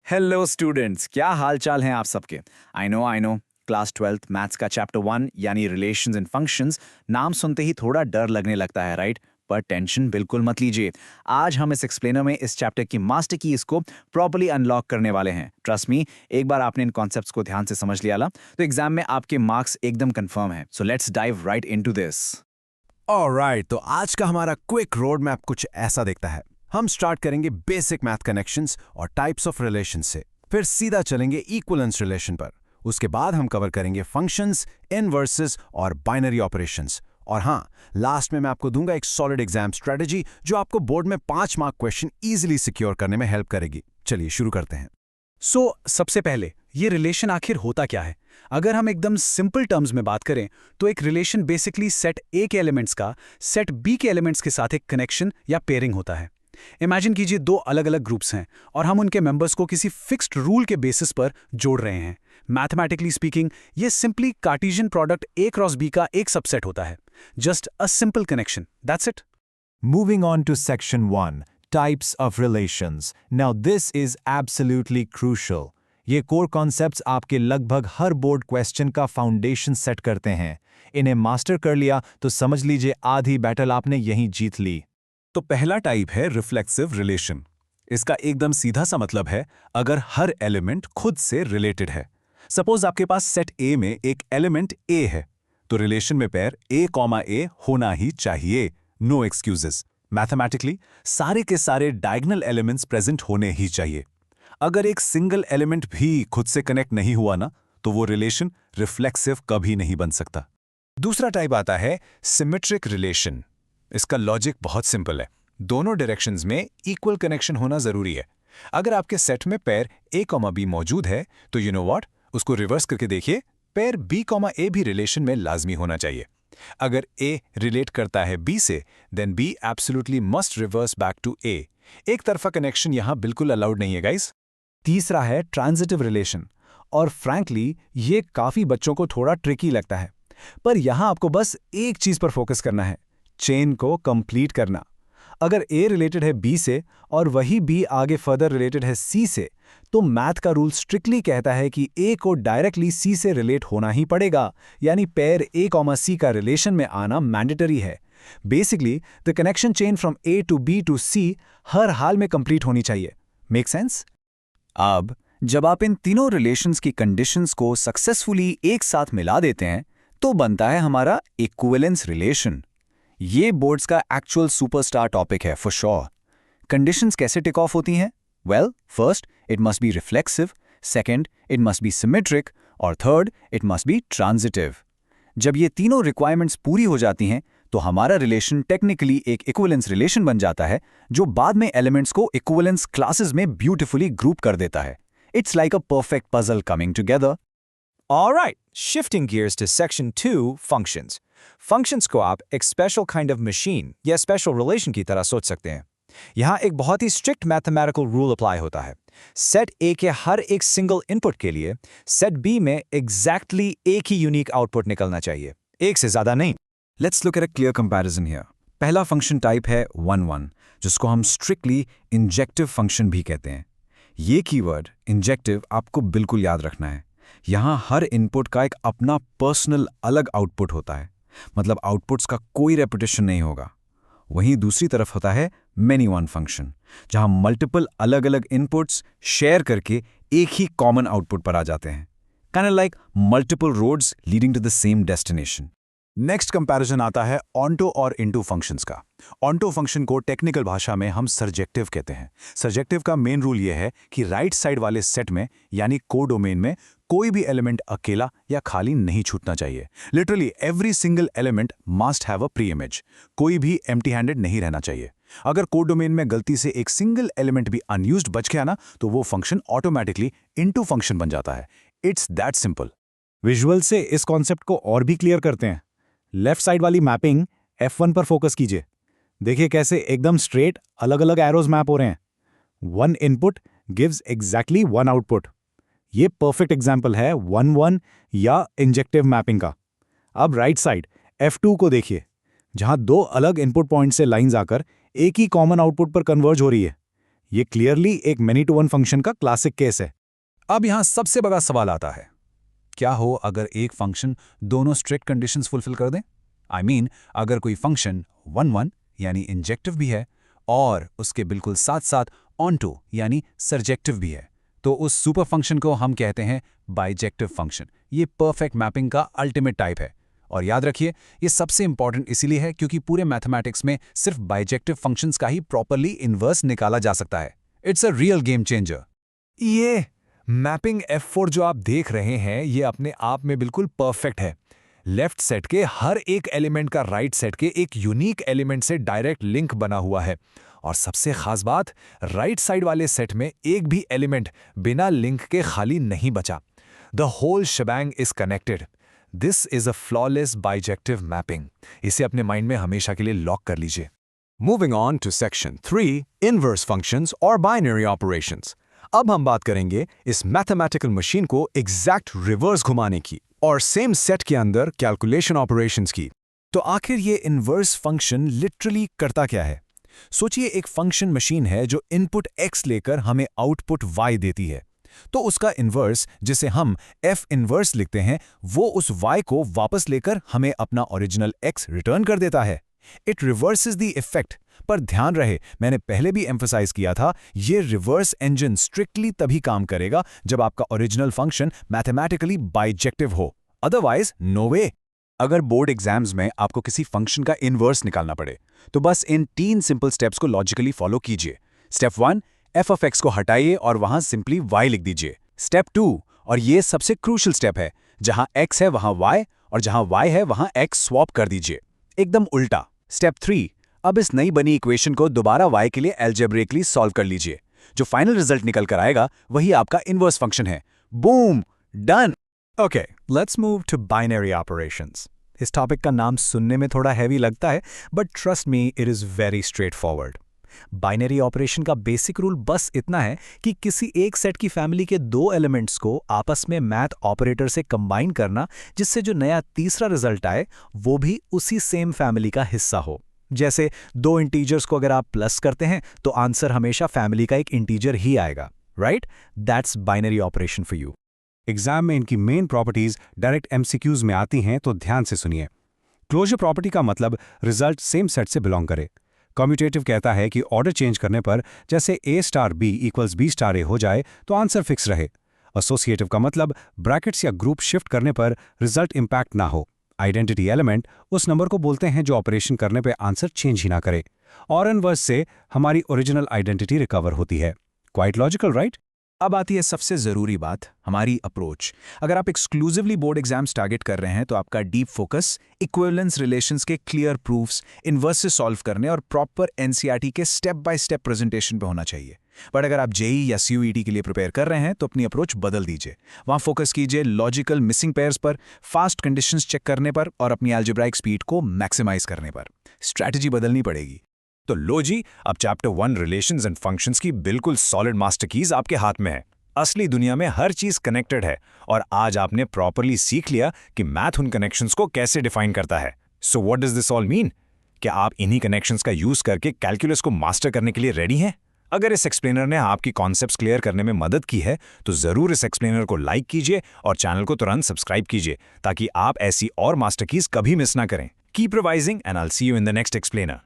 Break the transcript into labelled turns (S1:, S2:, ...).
S1: Hello students, क्या हाल चाल हैं आप सबके। I know class 12th maths का चैप्टर 1 यानी रिलेशंस एंड फंक्शंस नाम सुनते ही थोड़ा डर लगने लगता है, राइट? पर टेंशन बिल्कुल मत लीजिए। आज हम इस एक्सप्लेनर में इस चैप्टर की मास्टर कीज को प्रॉपर्ली अनलॉक करने वाले हैं। ट्रस्ट मी, एक बार आपने इन कॉन्सेप्ट्स को ध्यान से समझ लिया ना, तो एग्जाम में आपके मार्क्स एकदम कंफर्म है। So let's dive right into this.
S2: Alright, तो आज का हमारा क्विक रोड मैप कुछ ऐसा दिखता है। हम स्टार्ट करेंगे बेसिक मैथ कनेक्शंस और टाइप्स ऑफ रिलेशन से, फिर सीधा चलेंगे इक्विवेलेंस रिलेशन पर। उसके बाद हम कवर करेंगे फंक्शंस, इनवर्सेस और बाइनरी ऑपरेशंस। और हाँ, लास्ट में मैं आपको दूंगा एक सॉलिड एग्जाम स्ट्रेटजी जो आपको बोर्ड में 5 मार्क क्वेश्चन इजीली सिक्योर करने में हेल्प करेगी। चलिए शुरू करते हैं।
S3: सबसे पहले ये रिलेशन आखिर होता क्या है? अगर हम एकदम सिंपल टर्म्स में बात करें तो एक रिलेशन बेसिकली सेट ए के एलिमेंट्स का सेट बी के एलिमेंट्स के साथ एक कनेक्शन या पेयरिंग होता है। इमेजिन कीजिए दो अलग अलग ग्रुप्स हैं और हम उनके मेंबर्स को किसी फिक्स्ड रूल के बेसिस पर जोड़ रहे हैं। मैथमेटिकली स्पीकिंग, ये simply Cartesian product A cross B का एक सबसेट होता है। Just a simple connection, that's it.
S4: Moving on to section 1, types of relations. Now this is absolutely crucial. ये core concepts आपके लगभग हर बोर्ड क्वेश्चन का foundation set करते हैं। इन्हें मास्टर कर लिया तो समझ लीजिए आधी बैटल आपने यहीं जीत ली।
S2: तो पहला टाइप है रिफ्लेक्सिव रिलेशन। इसका एकदम सीधा सा मतलब है अगर हर एलिमेंट खुद से रिलेटेड है। सपोज आपके पास सेट ए में एक एलिमेंट ए है, तो रिलेशन में पेयर ए कॉमा ए होना ही चाहिए। No excuses. मैथमेटिकली सारे के सारे डायगोनल एलिमेंट्स प्रेजेंट होने ही चाहिए। अगर एक सिंगल एलिमेंट भी खुद से कनेक्ट नहीं हुआ ना, तो वो रिलेशन रिफ्लेक्सिव कभी नहीं बन सकता। दूसरा टाइप आता है सिमेट्रिक रिलेशन। इसका लॉजिक बहुत सिंपल है, दोनों डायरेक्शंस में इक्वल कनेक्शन होना जरूरी है। अगर आपके सेट में पेयर ए कॉमा बी मौजूद है, तो यू नो व्हाट, उसको रिवर्स करके देखिए, पेयर बी कॉमा ए भी रिलेशन में लाजमी होना चाहिए। अगर ए रिलेट करता है बी से, then B absolutely must reverse back to A. एक तरफा कनेक्शन यहां बिल्कुल अलाउड नहीं है गाइस।
S3: तीसरा है ट्रांजिटिव रिलेशन, और फ्रैंकली ये काफी बच्चों को थोड़ा ट्रिकी लगता है। पर यहां आपको बस एक चीज पर फोकस करना है, चेन को कंप्लीट करना। अगर ए रिलेटेड है बी से और वही बी आगे फर्दर रिलेटेड है सी से, तो मैथ का रूल स्ट्रिक्टली कहता है कि ए को डायरेक्टली सी से रिलेट होना ही पड़ेगा, यानी पेयर ए कॉमा सी का रिलेशन में आना मैंडेटरी है। Basically the connection chain from A to B to C हर हाल में कंप्लीट होनी चाहिए। Make sense?
S1: अब जब आप इन तीनों रिलेशंस की कंडीशंस को सक्सेसफुली एक साथ मिला देते हैं, तो बनता है हमारा इक्विवेलेंस रिलेशन। ये बोर्ड्स का एक्चुअल सुपरस्टार टॉपिक है फॉर श्योर। कंडीशंस कैसे टिक ऑफ होती हैं? Well, first it must be reflexive, second it must be symmetric, और third it must be transitive. जब ये तीनों रिक्वायरमेंट्स पूरी हो जाती हैं, तो हमारा रिलेशन टेक्निकली एक इक्विवेलेंस रिलेशन बन जाता है, जो बाद में एलिमेंट्स को इक्विवेलेंस क्लासेस में ब्यूटिफुली ग्रुप कर देता है। It's like a perfect puzzle coming together.
S5: Alright, shifting gears to section 2, functions. Functions को आप एक special kind of machine या special relation की तरह सोच सकते हैं। यहाँ एक बहुत ही strict mathematical rule apply होता है। Set A के हर एक single input के लिए Set B में exactly एक ही unique output निकलना चाहिए, एक से ज़्यादा नहीं।
S1: Let's look at a clear comparison here. पहला फंक्शन टाइप है 1-1, जिसको हम स्ट्रिक्टली इंजेक्टिव फंक्शन भी कहते हैं। ये कीवर्ड इंजेक्टिव आपको बिल्कुल याद रखना है। यहाँ हर इनपुट का एक अपना पर्सनल अलग आउटपुट होता है, मतलब आउटपुट्स का कोई रेपिटेशन नहीं होगा। वहीं दूसरी तरफ होता है मेनी वन फंक्शन, जहाँ मल्टीपल अलग अलग इनपुट्स शेयर करके एक ही कॉमन आउटपुट पर आ जाते हैं। Kind like multiple roads leading to the same destination.
S2: Next comparison आता है ऑन्टो और इनटू फंक्शंस का। ऑन्टो फंक्शन को टेक्निकल भाषा में हम सर्जेक्टिव कहते हैं। सर्जेक्टिव का मेन रूल यह है कि राइट साइड वाले सेट में यानी कोडोमेन में कोई भी एलिमेंट अकेला या खाली नहीं छूटना चाहिए। Literally every single element must have a pre image. कोई भी एम्प्टी हैंडेड नहीं रहना चाहिए। अगर कोडोमेन में गलती से एक सिंगल एलिमेंट भी अनयूज्ड बच गया ना, तो वो फंक्शन ऑटोमेटिकली इनटू फंक्शन बन जाता है। It's that simple.
S3: विजुअल से इस कॉन्सेप्ट को और भी क्लियर करते हैं। लेफ्ट साइड वाली मैपिंग F1 पर फोकस कीजिए। देखिए कैसे एकदम स्ट्रेट अलग अलग एरोज मैप हो रहे हैं। One input gives exactly one output. ये परफेक्ट एग्जाम्पल है 1-1 या इंजेक्टिव मैपिंग का। अब राइट साइड F2 को देखिए, जहां दो अलग इनपुट पॉइंट से लाइंस आकर एक ही कॉमन आउटपुट पर कन्वर्ज हो रही है। ये क्लियरली एक मैनी टू वन फंक्शन का क्लासिक केस है।
S2: अब यहां सबसे बड़ा सवाल आता है, क्या हो अगर एक फंक्शन दोनों स्ट्रिक्ट कंडीशंस फुलफिल कर दें? I mean, अगर कोई फंक्शन 1-1 यानी इंजेक्टिव भी है और उसके बिल्कुल साथ साथ ऑनटू यानी सरजेक्टिव भी है, तो उस सुपर फंक्शन को हम कहते हैं बाइजेक्टिव फंक्शन। ये परफेक्ट मैपिंग का अल्टीमेट टाइप है। और याद रखिए, ये सबसे इंपॉर्टेंट इसीलिए है क्योंकि पूरे मैथमेटिक्स में सिर्फ बाइजेक्टिव फंक्शंस का ही प्रॉपरली इन्वर्स निकाला जा सकता है। It's a real game changer.
S3: ये मैपिंग F4 जो आप देख रहे हैं, ये अपने आप में बिल्कुल परफेक्ट है। लेफ्ट सेट के हर एक एलिमेंट का राइट सेट के एक यूनिक एलिमेंट से डायरेक्ट लिंक बना हुआ है। और सबसे खास बात, राइट साइड वाले सेट में एक भी एलिमेंट बिना लिंक के खाली नहीं बचा। The whole shebang is connected. This is a flawless bijective mapping. इसे अपने माइंड में हमेशा के लिए लॉक कर लीजिए।
S5: Moving on to section 3, inverse functions or binary operations. अब हम बात करेंगे इस मैथमेटिकल मशीन को एग्जैक्ट रिवर्स घुमाने की और सेम सेट के अंदर कैलकुलेशन ऑपरेशंस की।
S3: तो आखिर ये इन्वर्स फंक्शन लिटरली करता क्या है? सोचिए, एक फंक्शन मशीन है जो इनपुट x लेकर हमें आउटपुट y देती है। तो उसका इन्वर्स, जिसे हम f इन्वर्स लिखते हैं, वो उस y को वापस लेकर हमें अपना ओरिजिनल x रिटर्न कर देता है। It reverses the effect. पर ध्यान रहे, मैंने पहले भी एम्फसाइज किया था, ये रिवर्स इंजन स्ट्रिक्टली तभी काम करेगा जब आपका ओरिजिनल फंक्शन मैथमेटिकली बाइजेक्टिव हो। अदरवाइज नो वे।
S2: अगर बोर्ड एग्जाम्स में आपको किसी फंक्शन का इनवर्स निकालना पड़े, तो बस इन 3 सिंपल स्टेप्स को लॉजिकली फॉलो कीजिए। स्टेप 1, f ऑफ x को हटाइए और वहां सिंपली y लिख दीजिए। स्टेप 2, और ये सबसे क्रूशियल स्टेप है, जहां x है वहां y और जहां y है वहां x स्वैप कर दीजिए। एकदम उल्टा। स्टेप 3, अब इस नई बनी इक्वेशन को दोबारा y के लिए एल्जेब्रिकली सॉल्व कर लीजिए। जो फाइनल रिजल्ट निकल कर आएगा वही आपका इनवर्स फंक्शन है। Boom, done.
S3: Okay, let's move to binary operations. इस टॉपिक का नाम सुनने में थोड़ा हैवी लगता है, but trust me, it is very straightforward. Binary operation का बेसिक रूल बस इतना है कि किसी एक सेट की फैमिली के 2 एलिमेंट्स को आपस में मैथ ऑपरेटर से कंबाइन करना, जिससे जो नया तीसरा रिजल्ट आए वो भी उसी सेम फैमिली का हिस्सा हो। जैसे 2 इंटीजर्स को अगर आप प्लस करते हैं तो आंसर हमेशा फैमिली का एक इंटीजर ही आएगा, right? That's binary operation for you.
S4: Exam में इनकी मेन प्रॉपर्टीज डायरेक्ट MCQs में आती हैं, तो ध्यान से सुनिए। क्लोजर प्रॉपर्टी का मतलब रिजल्ट सेम सेट से बिलोंग करे। कम्यूटेटिव कहता है कि ऑर्डर चेंज करने पर जैसे A star B equals B star A हो जाए तो आंसर फिक्स रहे। एसोसिएटिव का मतलब ब्रैकेट्स या ग्रुप शिफ्ट करने पर रिजल्ट इंपैक्ट ना हो। आइडेंटिटी एलिमेंट उस नंबर को बोलते हैं जो ऑपरेशन करने पर आंसर चेंज ही ना करे। और इनवर्स से हमारी ओरिजिनल आइडेंटिटी रिकवर होती है। Quite logical, right?
S5: अब आती है सबसे ज़रूरी बात, हमारी अप्रोच। अगर आप एक्सक्लूसिवली बोर्ड एग्जाम्स टारगेट कर रहे हैं तो आपका डीप फोकस इक्विवेलेंस रिलेशंस के क्लियर प्रूफ्स, इन्वर्सेस सॉल्व करने और प्रॉपर एनसीईआरटी के स्टेप बाय स्टेप प्रेजेंटेशन पे होना चाहिए। बट अगर आप जेई या सीयूईटी के लिए प्रिपेयर कर रहे हैं तो अपनी अप्रोच बदल दीजिए। वहाँ फोकस कीजिए लॉजिकल मिसिंग पेयर्स पर, फास्ट कंडीशंस चेक करने पर और अपनी अलजेब्राइक स्पीड को मैक्सिमाइज करने पर। स्ट्रैटेजी बदलनी पड़ेगी। तो लो जी, अब चैप्टर 1 रिलेशंस एंड फंक्शंस की बिल्कुल सॉलिड मास्टर कीज आपके हाथ में है। असली दुनिया में हर चीज कनेक्टेड है और आज आपने प्रॉपरली सीख लिया कि मैथ उन कनेक्शंस को कैसे डिफाइन करता है। So what does this all mean? क्या आप इन्हीं कनेक्शंस का यूज करके कैलकुलस को मास्टर करने के लिए रेडी हैं? अगर इस एक्सप्लेनर ने आपकी कॉन्सेप्ट्स क्लियर करने में मदद की है तो जरूर इस एक्सप्लेनर को लाइक कीजिए और चैनल को तुरंत सब्सक्राइब कीजिए ताकि आप ऐसी और मास्टर कीज कभी मिस ना करें। Keep revising and I will see you in the next explainer.